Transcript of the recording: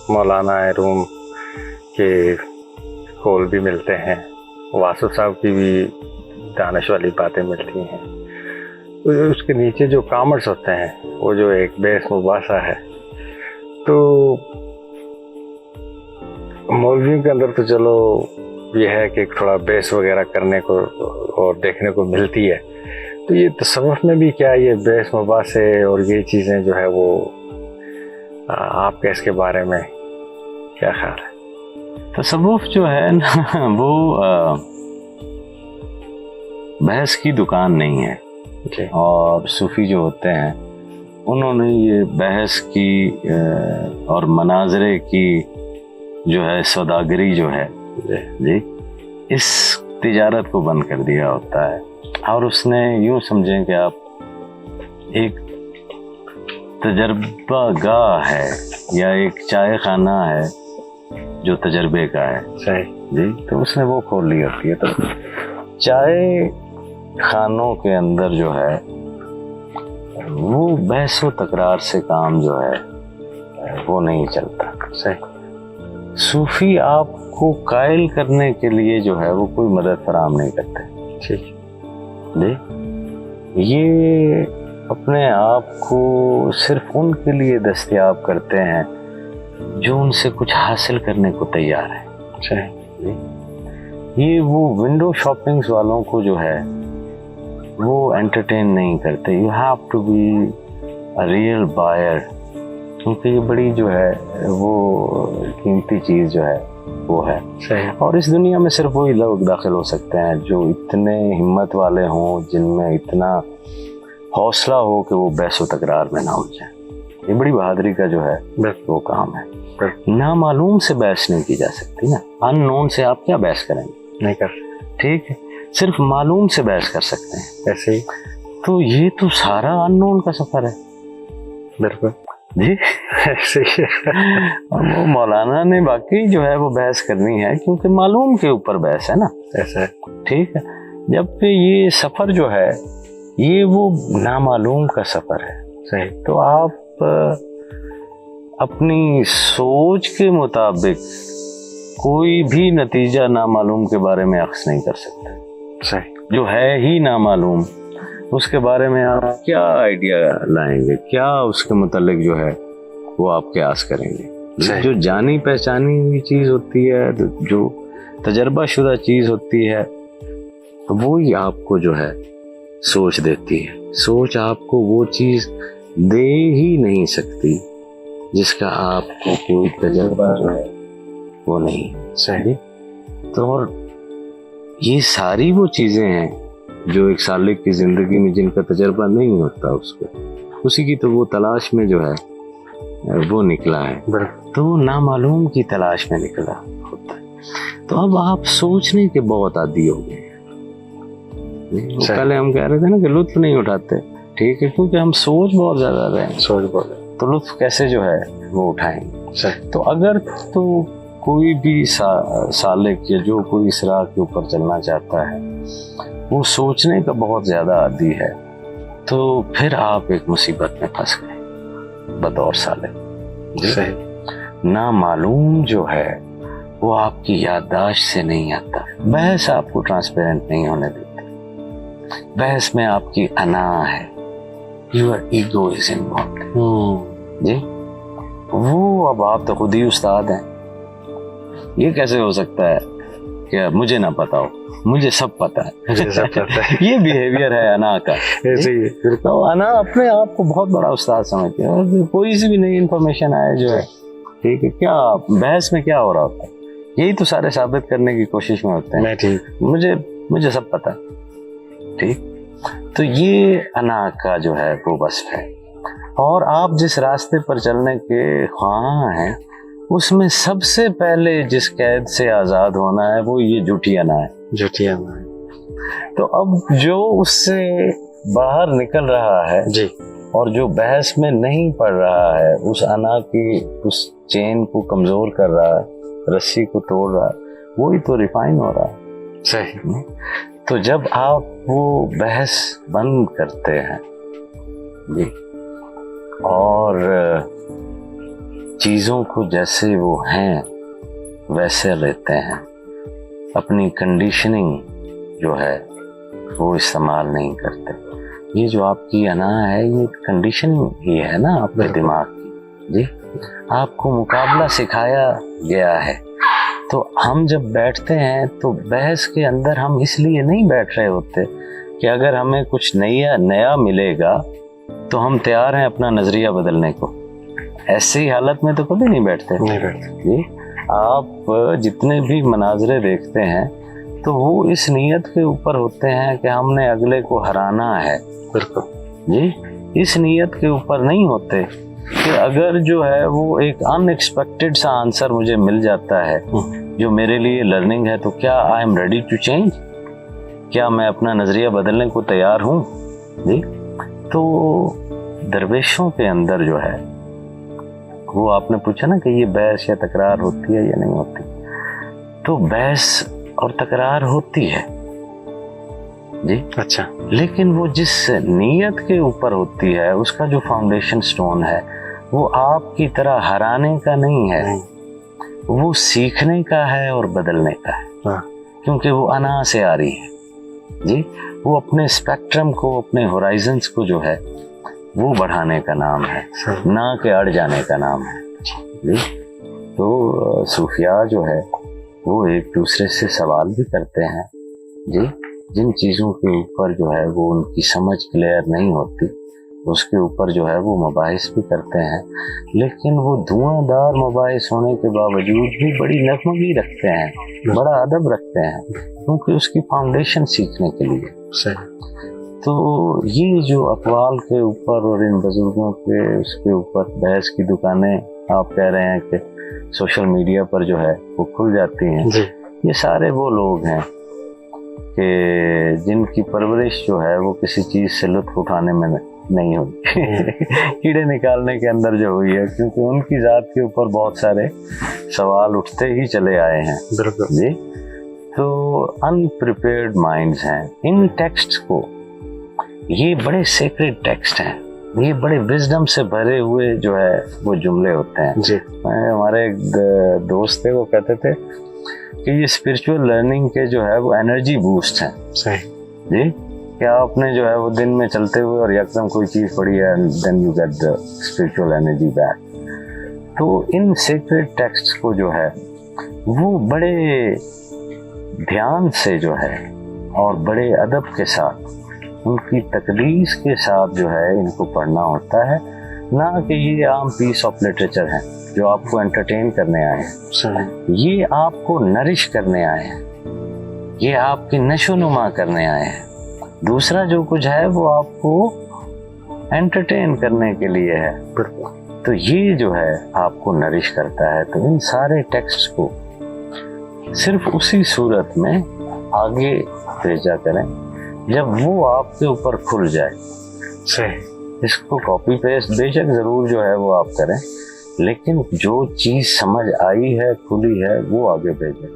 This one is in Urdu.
مولانا روم کے قول بھی ملتے ہیں، واسف صاحب کی بھی دانش والی باتیں ملتی ہیں۔ اس کے نیچے جو کامرس ہوتے ہیں وہ جو ایک بحث مباحثہ ہے، تو مولویوں کے اندر تو چلو یہ ہے کہ تھوڑا بحث وغیرہ کرنے کو اور دیکھنے کو ملتی ہے، تو یہ تصوف میں بھی کیا یہ بحث مباحثے اور یہ چیزیں جو ہے وہ آپ کا اس کے بارے میں کیا خیال ہے؟ تصوف جو ہے نا وہ بحث کی دکان نہیں ہے جی۔ اور صوفی جو ہوتے ہیں انہوں نے یہ بحث کی اور مناظرے کی جو ہے سوداگری جو ہے جی اس تجارت کو بند کر دیا ہوتا ہے، اور اس نے یوں سمجھیں کہ آپ ایک تجربہ گاہ ہے یا ایک چائے خانہ ہے جو تجربے کا ہے صحیح جی، تو اس نے وہ کھول لی ہوتی ہے۔ تو چائے خانوں کے اندر جو ہے وہ بحث و تکرار سے کام جو ہے وہ نہیں چلتا۔ صحیح۔ صوفی آپ کو قائل کرنے کے لیے جو ہے وہ کوئی مدد فراہم نہیں کرتے ٹھیک جی، یہ اپنے آپ کو صرف ان کے لیے دستیاب کرتے ہیں جو ان سے کچھ حاصل کرنے کو تیار ہے۔ صحیح جی، یہ وہ ونڈو شاپنگز والوں کو جو ہے وہ انٹرٹین نہیں کرتے۔ You have to be a real buyer, کیونکہ یہ بڑی جو ہے وہ قیمتی چیز جو ہے وہ ہے۔ صحیح۔ اور اس دنیا میں صرف وہی لوگ داخل ہو سکتے ہیں جو اتنے ہمت والے ہوں، جن میں اتنا حوصلہ ہو کہ وہ بحث و تکرار میں نہ الجھیں۔ یہ بڑی بہادری کا جو ہے وہ کام ہے۔ نامعلوم سے بحث نہیں کی جا سکتی نا، ان نون سے آپ کیا بحث کریں گے؟ نہیں کر ٹھیک ہے، صرف معلوم سے بحث کر سکتے ہیں۔ ایسے ہی تو یہ تو سارا ان نون کا سفر ہے بالکل جی۔ ایسے ہی اور وہ مولانا نے باقی جو ہے وہ بحث کرنی ہے، کیونکہ معلوم کے اوپر بحث ہے نا۔ ایسا ہے ٹھیک ہے، جبکہ یہ سفر جو ہے یہ وہ نامعلوم کا سفر ہے۔ صحیح۔ تو آپ اپنی سوچ کے مطابق کوئی بھی نتیجہ نامعلوم کے بارے میں اخذ نہیں کر سکتے۔ صحیح۔ جو ہے ہی نامعلوم اس کے بارے میں آپ کیا آئیڈیا لائیں گے، کیا اس کے متعلق جو ہے وہ آپ قیاس کریں گے؟ جو جانی پہچانی ہوئی چیز ہوتی ہے، جو تجربہ شدہ چیز ہوتی ہے، وہی آپ کو جو ہے سوچ دیتی ہے۔ سوچ آپ کو وہ چیز دے ہی نہیں سکتی جس کا آپ کو کوئی تجربہ جو ہے وہ نہیں۔ صحیح۔ تو اور یہ ساری وہ چیزیں ہیں جو ایک سالک کی زندگی میں جن کا تجربہ نہیں ہوتا اس کو، اسی کی تو وہ تلاش میں جو ہے وہ نکلا ہے، تو وہ نامعلوم کی تلاش میں نکلا ہوتا ہے۔ تو اب آپ سوچنے کے بہت عادی ہو گئے ہیں۔ پہلے ہم کہہ رہے تھے نا کہ لطف نہیں اٹھاتے، ٹھیک ہے، کیونکہ ہم سوچ بہت زیادہ رہے ہیں، سوچ بہت، تو لطف کیسے جو ہے وہ اٹھائیں گے؟ صحیح۔ تو اگر تو کوئی بھی سالک یا جو کوئی اسراء کے اوپر چلنا چاہتا ہے وہ سوچنے کا بہت زیادہ عادی ہے، تو پھر آپ ایک مصیبت میں پھنس گئے بطور سالک۔ صحیح۔ نامعلوم جو ہے وہ آپ کی یادداشت سے نہیں آتا۔ بحث آپ کو ٹرانسپیرنٹ نہیں ہونے دیتی، بحث میں آپ کی انا ہے، یور ایگو از انوالوڈ جی۔ وہ اب آپ تو خود ہی استاد ہیں، یہ کیسے ہو سکتا ہے کہ مجھے نہ پتا ہو، مجھے سب پتا ہے۔ یہ بیہیویئر ہے انا کا۔ ایسے ہی تو انا اپنے آپ کو بہت بڑا استاد سمجھتے ہیں، اور کوئی سی بھی نئی انفارمیشن آئے جو ہے ٹھیک ہے، کیا بحث میں کیا ہو رہا ہوتا ہے، یہی تو سارے ثابت کرنے کی کوشش میں ہوتے ہیں، میں ٹھیک، مجھے سب پتا ٹھیک۔ تو یہ انا کا جو ہے وہ وصف ہے، اور آپ جس راستے پر چلنے کے خواہاں ہیں اس میں سب سے پہلے جس قید سے آزاد ہونا ہے وہ یہ جھوٹی انا ہے۔ جھوٹی انا ہے۔ تو اب جو اس سے باہر نکل رہا ہے جی، اور جو بحث میں نہیں پڑ رہا ہے، اس انا کی اس چین کو کمزور کر رہا ہے، رسی کو توڑ رہا ہے، وہی تو ریفائن ہو رہا ہے۔ صحیح۔ تو جب آپ وہ بحث بند کرتے ہیں جی، اور چیزوں کو جیسے وہ ہیں ویسے لیتے ہیں، اپنی کنڈیشننگ جو ہے وہ استعمال نہیں کرتے۔ یہ جو آپ کی انا ہے یہ کنڈیشننگ ہی ہے نا آپ کے دماغ کی۔ جی آپ کو مقابلہ سکھایا گیا ہے، تو ہم جب بیٹھتے ہیں تو بحث کے اندر ہم اس لیے نہیں بیٹھ رہے ہوتے کہ اگر ہمیں کچھ نیا ملے گا تو ہم تیار ہیں اپنا نظریہ بدلنے کو۔ ایسی حالت میں تو کبھی نہیں بیٹھتے۔ جی آپ جتنے بھی مناظرے دیکھتے ہیں تو وہ اس نیت کے اوپر ہوتے ہیں کہ ہم نے اگلے کو ہرانا ہے۔ بالکل جی، اس نیت کے اوپر نہیں ہوتے کہ اگر جو ہے وہ ایک ان ایکسپیکٹڈ سا آنسر مجھے مل جاتا ہے جو میرے لیے لرننگ ہے، تو کیا I am ready to change, کیا میں اپنا نظریہ بدلنے کو تیار ہوں؟ جی تو درویشوں کے اندر جو ہے وہ آپ نے پوچھا نا کہ یہ بحث یا تکرار ہوتی ہے یا نہیں ہوتی، تو بحث اور تکرار ہوتی ہے جی۔ اچھا، لیکن وہ جس نیت کے اوپر ہوتی ہے اس کا جو فاؤنڈیشن سٹون ہے وہ آپ کی طرح ہرانے کا نہیں ہے، وہ سیکھنے کا ہے اور بدلنے کا ہے، کیونکہ وہ انا سے آ رہی ہے جی۔ وہ اپنے اسپیکٹرم کو، اپنے ہورائزنس کو جو ہے وہ بڑھانے کا نام ہے، نہ کہ اڑ جانے کا نام ہے جی۔ تو صوفیاء جو ہے وہ ایک دوسرے سے سوال بھی کرتے ہیں جی، جن چیزوں کے اوپر جو ہے وہ ان کی سمجھ کلیئر نہیں ہوتی اس کے اوپر جو ہے وہ مباحث بھی کرتے ہیں، لیکن وہ دھواں دار مباحث ہونے کے باوجود بھی بڑی نرمگی رکھتے ہیں، بڑا ادب رکھتے ہیں، کیونکہ اس کی فاؤنڈیشن سیکھنے کے لیے۔ تو یہ جو اقوال کے اوپر اور ان بزرگوں کے اس کے اوپر بحث کی دکانیں آپ کہہ رہے ہیں کہ سوشل میڈیا پر جو ہے وہ کھل جاتی ہیں، یہ سارے وہ لوگ ہیں کہ جن کی پرورش جو ہے وہ کسی چیز سے لطف اٹھانے میں نہیں ہوتی، کیڑے نکالنے کے اندر جو ہوئی ہے، کیونکہ ان کی ذات کے اوپر بہت سارے سوال اٹھتے ہی چلے آئے ہیں جی۔ تو انپریپیئرڈ مائنڈز ہیں ان ٹیکسٹ کو، یہ بڑے سیکریٹ ٹیکسٹ ہیں، یہ بڑے وزڈم سے بھرے ہوئے جو ہے وہ جملے ہوتے ہیں جی۔ ہمارے ایک دوست تھے، وہ کہتے تھے کہ یہ اسپرچول لرننگ کے جو ہے وہ انرجی بوسٹ ہیں۔ صحیح جی، کہ آپ نے جو ہے وہ دن میں چلتے ہوئے اور یکدم کوئی چیز پڑھی ہے then you get the spiritual energy back. تو ان سیکریٹ ٹیکسٹ کو جو ہے وہ بڑے دھیان سے جو ہے اور بڑے ادب کے ساتھ، ان کی تقدیس کے ساتھ جو ہے ان کو پڑھنا ہوتا ہے، نہ کہ یہ عام پیس آف لٹریچر ہیں جو آپ کو انٹرٹین کرنے آئے ہیں، یہ آپ کو نرش کرنے آئے ہیں، یہ آپ کی نشو نما کرنے آئے ہیں۔ دوسرا جو کچھ ہے وہ آپ کو انٹرٹین کرنے کے لیے ہے، تو یہ جو ہے آپ کو نرش کرتا ہے۔ تو ان سارے ٹیکسٹ کو صرف اسی صورت میں آگے بھیجا کریں جب وہ آپ کے اوپر کھل جائے۔ صحیح، اس کو کاپی پیسٹ بے شک ضرور جو ہے وہ آپ کریں، لیکن جو چیز سمجھ آئی ہے، کھلی ہے، وہ آگے بھیجیں۔